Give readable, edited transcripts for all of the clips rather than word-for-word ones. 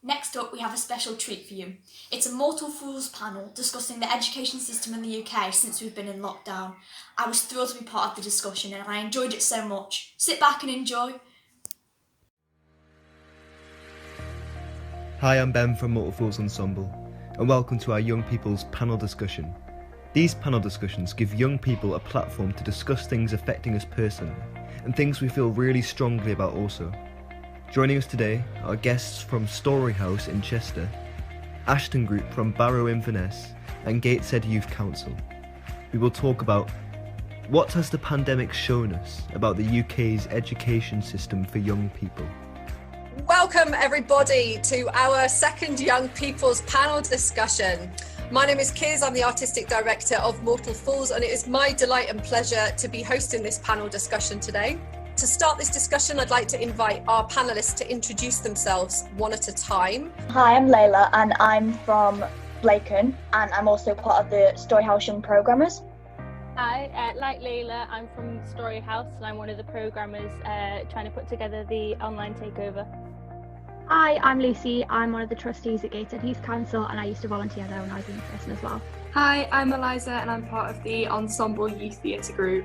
Next up, we have a special treat for you. It's a Mortal Fools panel discussing the education system in the UK since we've been in lockdown. I was thrilled to be part of the discussion and I enjoyed it so much. Sit back and enjoy. Hi, I'm Ben from Mortal Fools Ensemble, and welcome to our Young People's panel discussion. These panel discussions give young people a platform to discuss things affecting us personally, and things we feel really strongly about also. Joining us today are guests from Storyhouse in Chester, Ashton Group from Barrow Inverness, and Gateshead Youth Council. We will talk about what has the pandemic shown us about the UK's education system for young people. Welcome everybody to our second Young People's panel discussion. My name is Kiz, I'm the Artistic Director of Mortal Fools, and it is my delight and pleasure to be hosting this panel discussion today. To start this discussion, I'd like to invite our panellists to introduce themselves one at a time. Hi, I'm Layla and I'm from Blacon, and I'm also part of the Storyhouse Young Programmers. Hi, like Layla, I'm from Storyhouse and I'm one of the programmers trying to put together the online takeover. Hi, I'm Lucy. I'm one of the trustees at Gateshead Youth Council and I used to volunteer there when I was in prison as well. Hi, I'm Eliza and I'm part of the Ensemble Youth Theatre Group.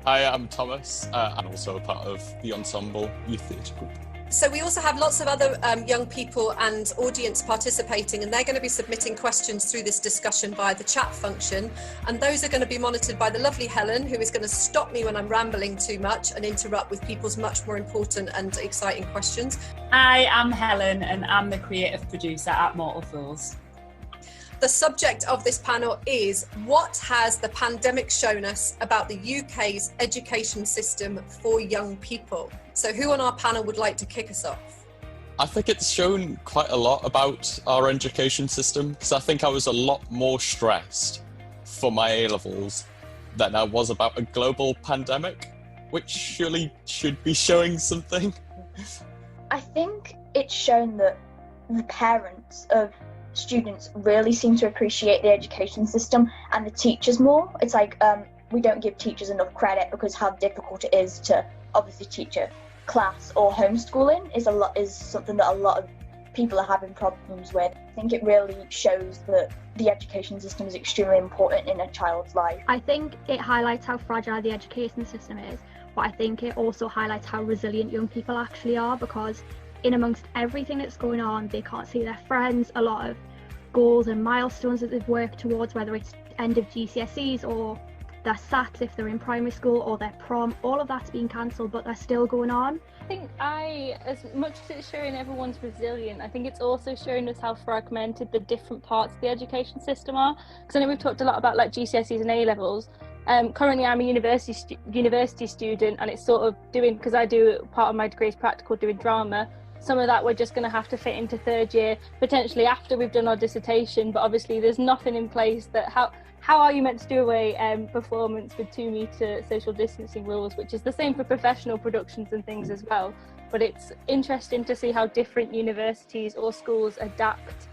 Hi, I'm Thomas and also a part of the Ensemble Youth Theatre Group. So we also have lots of other young people and audience participating, and they're going to be submitting questions through this discussion via the chat function, and those are going to be monitored by the lovely Helen, who is going to stop me when I'm rambling too much and interrupt with people's much more important and exciting questions. Hi, I'm Helen and I'm the creative producer at Mortal Fools. The subject of this panel is what has the pandemic shown us about the UK's education system for young people? So who on our panel would like to kick us off? I think it's shown quite a lot about our education system, because I think I was a lot more stressed for my A-levels than I was about a global pandemic, which surely should be showing something. I think it's shown that the parents of students really seem to appreciate the education system and the teachers more. It's like we don't give teachers enough credit because how difficult it is to obviously teach a class, or homeschooling is something that a lot of people are having problems with. I think it really shows that the education system is extremely important in a child's life. I think it highlights how fragile the education system is, but I think it also highlights how resilient young people actually are, because in amongst everything that's going on, they can't see their friends. A lot of goals and milestones that they've worked towards, whether it's end of GCSEs or their SATs if they're in primary school, or their prom, all of that's been cancelled, but they're still going on. I think as much as it's showing everyone's resilient, I think it's also showing us how fragmented the different parts of the education system are. Because I know we've talked a lot about like GCSEs and A-levels. Currently I'm a university student, and it's sort of doing, because I do part of my degree is practical doing drama. Some of that we're just going to have to fit into third year, potentially after we've done our dissertation, but obviously there's nothing in place that how are you meant to do a performance with 2 metre social distancing rules, which is the same for professional productions and things as well. But it's interesting to see how different universities or schools adapt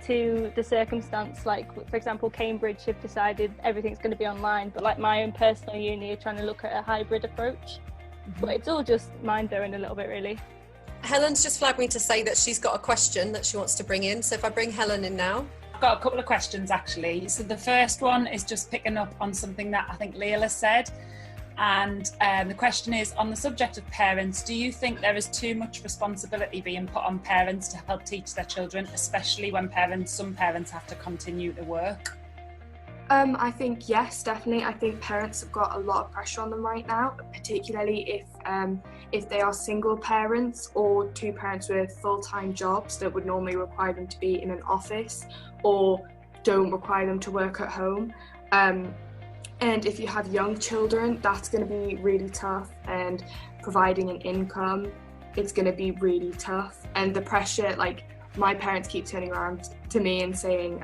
to the circumstance. Like, for example, Cambridge have decided everything's going to be online, but like my own personal uni are trying to look at a hybrid approach. But it's all just mind-blowing a little bit, really. Helen's just flagged me to say that she's got a question that she wants to bring in. So if I bring Helen in now. I've got a couple of questions actually. So the first one is just picking up on something that I think Layla said. And the question is, on the subject of parents, do you think there is too much responsibility being put on parents to help teach their children, especially when some parents have to continue to work? I think yes, definitely. I think parents have got a lot of pressure on them right now, particularly if they are single parents or two parents with full-time jobs that would normally require them to be in an office or don't require them to work at home. And if you have young children, that's going to be really tough, and providing an income, it's going to be really tough. And the pressure, like my parents keep turning around to me and saying,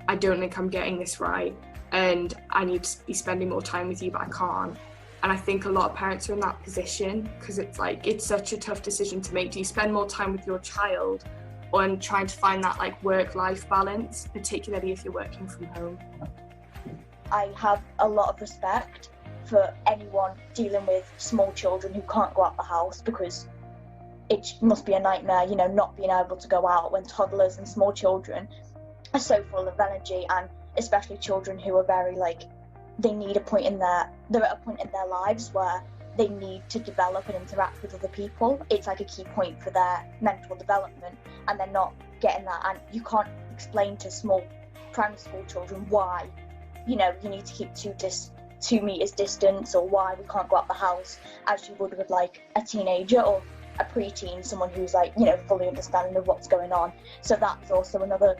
I don't think I'm getting this right and I need to be spending more time with you, but I can't. And I think a lot of parents are in that position because it's such a tough decision to make. Do you spend more time with your child on trying to find that like work-life balance, particularly if you're working from home? I have a lot of respect for anyone dealing with small children who can't go out the house, because it must be a nightmare, you know, not being able to go out when toddlers and small children are so full of energy, and especially children who are very they're at a point in their lives where they need to develop and interact with other people. It's like a key point for their mental development, and they're not getting that. And you can't explain to small primary school children why, you know, you need to keep 2 meters distance, or why we can't go out the house as you would with a teenager or a preteen, someone who's fully understanding of what's going on. So that's also another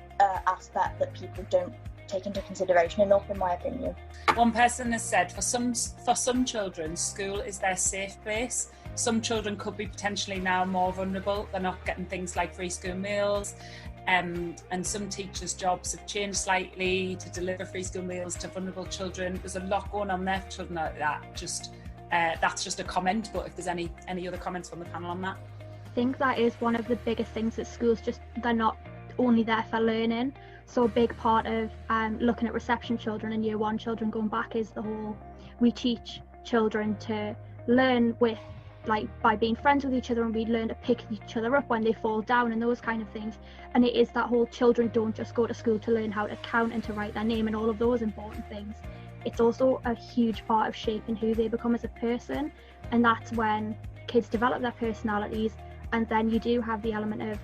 aspect that people don't take into consideration enough, in my opinion. One person has said for some children, school is their safe place. Some children could be potentially now more vulnerable. They're not getting things like free school meals, and some teachers' jobs have changed slightly to deliver free school meals to vulnerable children. There's a lot going on there for children like that. That's just a comment, but if there's any other comments from the panel on that. I think that is one of the biggest things that schools they're not only there for learning. So a big part of looking at reception children and year 1 children going back is the whole, we teach children to learn with by being friends with each other, and we learn to pick each other up when they fall down and those kind of things. And it is that whole, children don't just go to school to learn how to count and to write their name and all of those important things. It's also a huge part of shaping who they become as a person, and that's when kids develop their personalities. And then you do have the element of,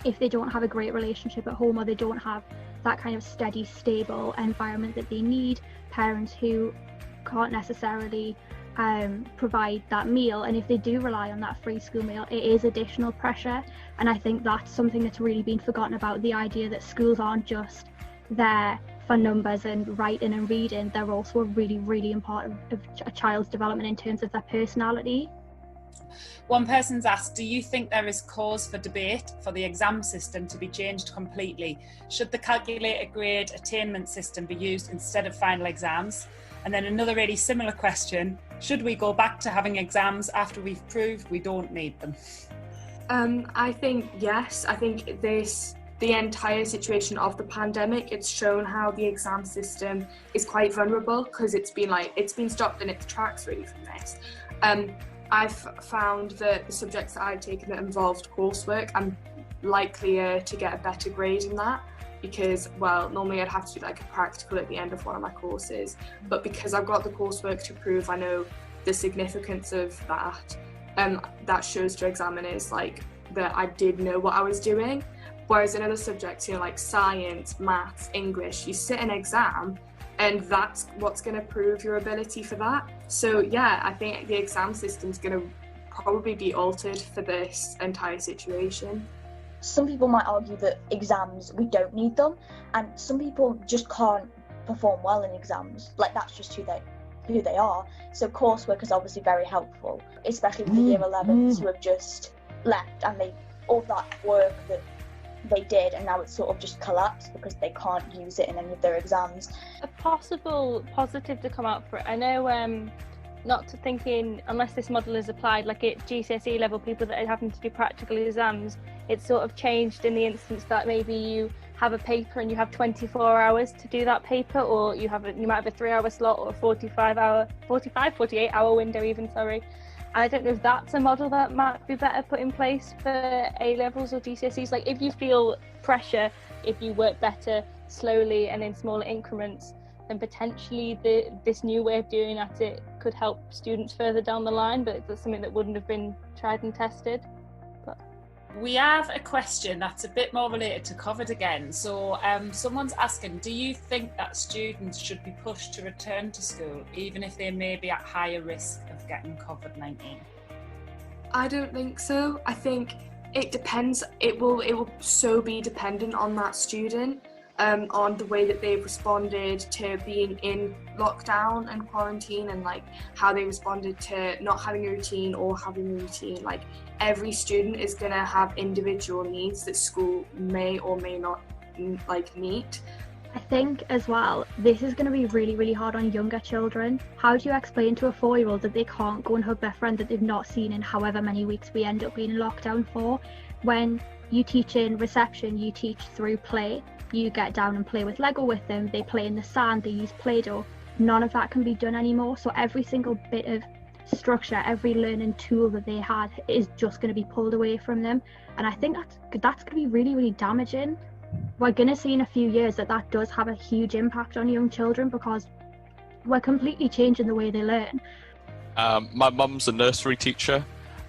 if they don't have a great relationship at home, or they don't have that kind of steady, stable environment that they need, parents who can't necessarily provide that meal, and if they do rely on that free school meal, it is additional pressure. And I think that's something that's really been forgotten about, the idea that schools aren't just there for numbers and writing and reading, they're also a really, really important of a child's development in terms of their personality. One person's asked, do you think there is cause for debate for the exam system to be changed completely? Should the calculated grade attainment system be used instead of final exams? And then another really similar question, should we go back to having exams after we've proved we don't need them? I think yes. I think the entire situation of the pandemic, it's shown how the exam system is quite vulnerable, because it's been stopped in its tracks really from this. I've found that the subjects that I've taken that involved coursework, I'm likelier to get a better grade in that, because, well, normally I'd have to do a practical at the end of one of my courses, but because I've got the coursework to prove I know the significance of that, that shows to examiners that I did know what I was doing. Whereas in other subjects, like science, maths, English, you sit an exam and that's what's going to prove your ability for that. So yeah, I think the exam system's going to probably be altered for this entire situation. Some people might argue that exams, we don't need them, and some people just can't perform well in exams. That's just who they are. So coursework is obviously very helpful, especially for the year 11s who have just left, and all that work that they did, and now it's sort of just collapsed because they can't use it in any of their exams. A possible positive to come out for it, I know, not to thinking, unless this model is applied, at GCSE level, people that are having to do practical exams, it's sort of changed in the instance that maybe you have a paper and you have 24 hours to do that paper, or you might have a 3-hour slot or a 48 hour window even, sorry. I don't know if that's a model that might be better put in place for A-levels or GCSEs. If you feel pressure, if you work better slowly and in smaller increments, then potentially this new way of doing it could help students further down the line, but that's something that wouldn't have been tried and tested. We have a question that's a bit more related to COVID again. So someone's asking, do you think that students should be pushed to return to school even if they may be at higher risk of getting COVID-19? I don't think so. I think it depends. It will so be dependent on that student, on the way that they've responded to being in lockdown and quarantine, and how they responded to not having a routine or having a routine. Every student is going to have individual needs that school may or may not meet. I think as well, this is going to be really, really hard on younger children. How do you explain to a 4-year-old that they can't go and hug their friend that they've not seen in however many weeks we end up being in lockdown for? When you teach in reception, you teach through play. You get down and play with Lego with them, they play in the sand, they use Play-Doh. None of that can be done anymore, so every single bit of structure, every learning tool that they had is just going to be pulled away from them. And I think that's going to be really, really damaging. We're going to see in a few years that does have a huge impact on young children, because we're completely changing the way they learn. My mum's a nursery teacher,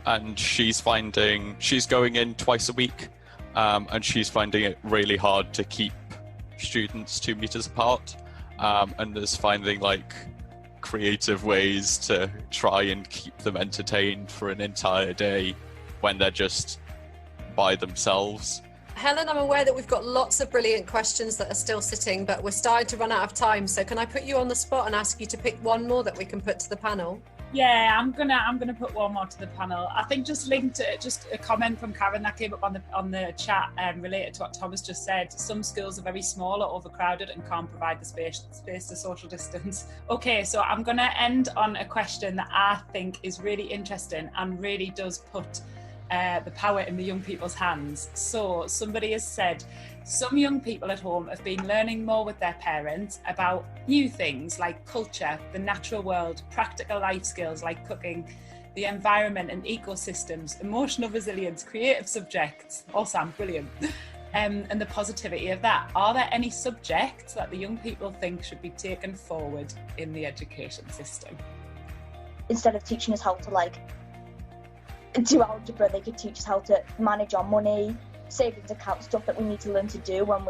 and she's going in twice a week, and she's finding it really hard to keep students 2 meters apart, and is finding like creative ways to try and keep them entertained for an entire day when they're just by themselves. Helen, I'm aware that we've got lots of brilliant questions that are still sitting, but we're starting to run out of time. So can I put you on the spot and ask you to pick one more that we can put to the panel? Yeah, I'm gonna put one more to the panel. I think just linked to just a comment from Karen that came up on the chat related to what Thomas just said. Some schools are very small or overcrowded and can't provide the space to social distance. Okay, so I'm gonna end on a question that I think is really interesting and really does put the power in the young people's hands. So somebody has said, some young people at home have been learning more with their parents about new things like culture, the natural world, practical life skills like cooking, the environment and ecosystems, emotional resilience, creative subjects. Oh, Sam, brilliant. And the positivity of that. Are there any subjects that the young people think should be taken forward in the education system? Instead of teaching us how to do algebra, they could teach us how to manage our money, savings account, stuff that we need to learn to do when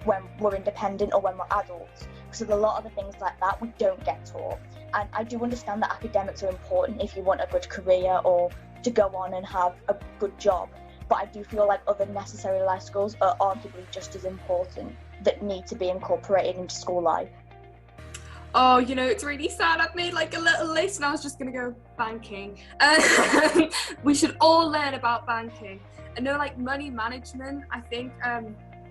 when we're independent or when we're adults. Because a lot of the things like that we don't get taught. And I do understand that academics are important if you want a good career or to go on and have a good job. But I do feel like other necessary life skills are arguably just as important that need to be incorporated into school life. Oh, it's really sad. I've made like a little list and I was just going to go banking. We should all learn about banking. And like money management, I think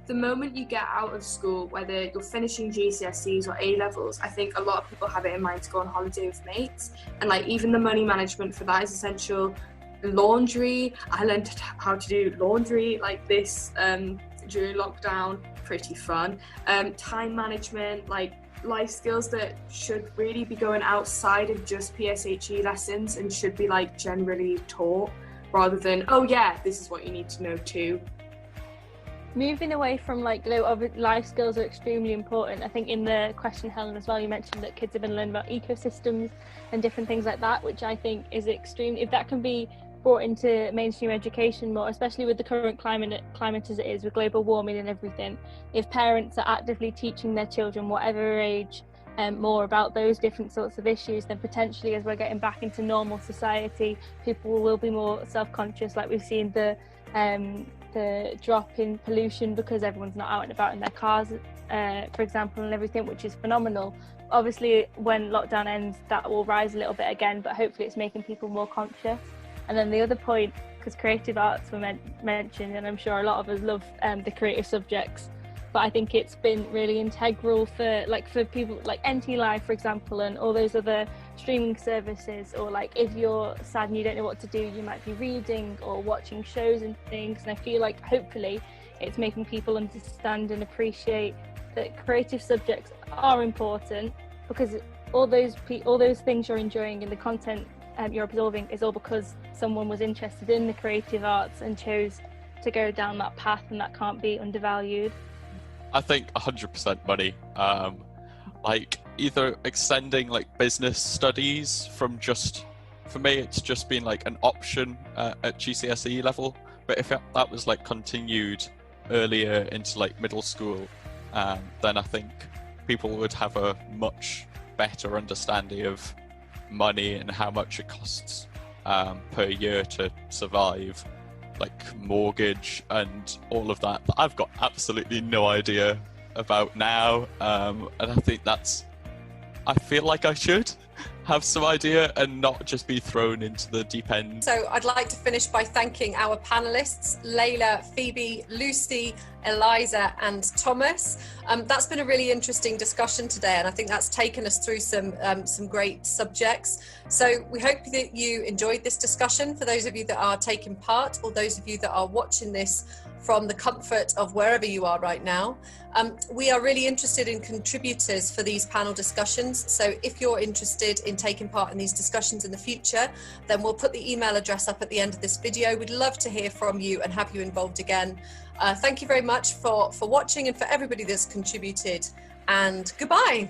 the moment you get out of school, whether you're finishing GCSEs or A-levels, I think a lot of people have it in mind to go on holiday with mates. And like even the money management for that is essential. Laundry, I learned how to do laundry like this during lockdown, pretty fun. Time management, like life skills that should really be going outside of just PSHE lessons and should be like generally taught rather than, oh yeah, this is what you need to know too. Moving away from life skills are extremely important. I think in the question, Helen, as well, you mentioned that kids have been learning about ecosystems and different things like that, which I think is extreme. If that can be brought into mainstream education more, especially with the current climate as it is, with global warming and everything, if parents are actively teaching their children, whatever age, more about those different sorts of issues, then potentially as we're getting back into normal society, people will be more self-conscious. Like we've seen the drop in pollution because everyone's not out and about in their cars, for example, and everything, which is phenomenal. Obviously, when lockdown ends, that will rise a little bit again, but hopefully it's making people more conscious. And then the other point, because creative arts were mentioned, and I'm sure a lot of us love the creative subjects, but I think it's been really integral for people like NT Live, for example, and all those other streaming services, or like if you're sad and you don't know what to do, you might be reading or watching shows and things. And I feel like hopefully it's making people understand and appreciate that creative subjects are important, because all those things you're enjoying and the content you're absorbing is all because someone was interested in the creative arts and chose to go down that path, and that can't be undervalued. I think 100% money. Either extending like business studies from for me it's just been like an option at GCSE level, but if that was like continued earlier into like middle school, then I think people would have a much better understanding of money and how much it costs per year to survive, like mortgage and all of that I've got absolutely no idea about now, and I think I feel like I should have some idea and not just be thrown into the deep end. So I'd like to finish by thanking our panellists, Layla, Phoebe, Lucy, Eliza and Thomas. That's been a really interesting discussion today, and I think that's taken us through some great subjects. So we hope that you enjoyed this discussion. For those of you that are taking part, or those of you that are watching this from the comfort of wherever you are right now. We are really interested in contributors for these panel discussions. So if you're interested in taking part in these discussions in the future, then we'll put the email address up at the end of this video. We'd love to hear from you and have you involved again. Thank you very much for watching and for everybody that's contributed, and goodbye.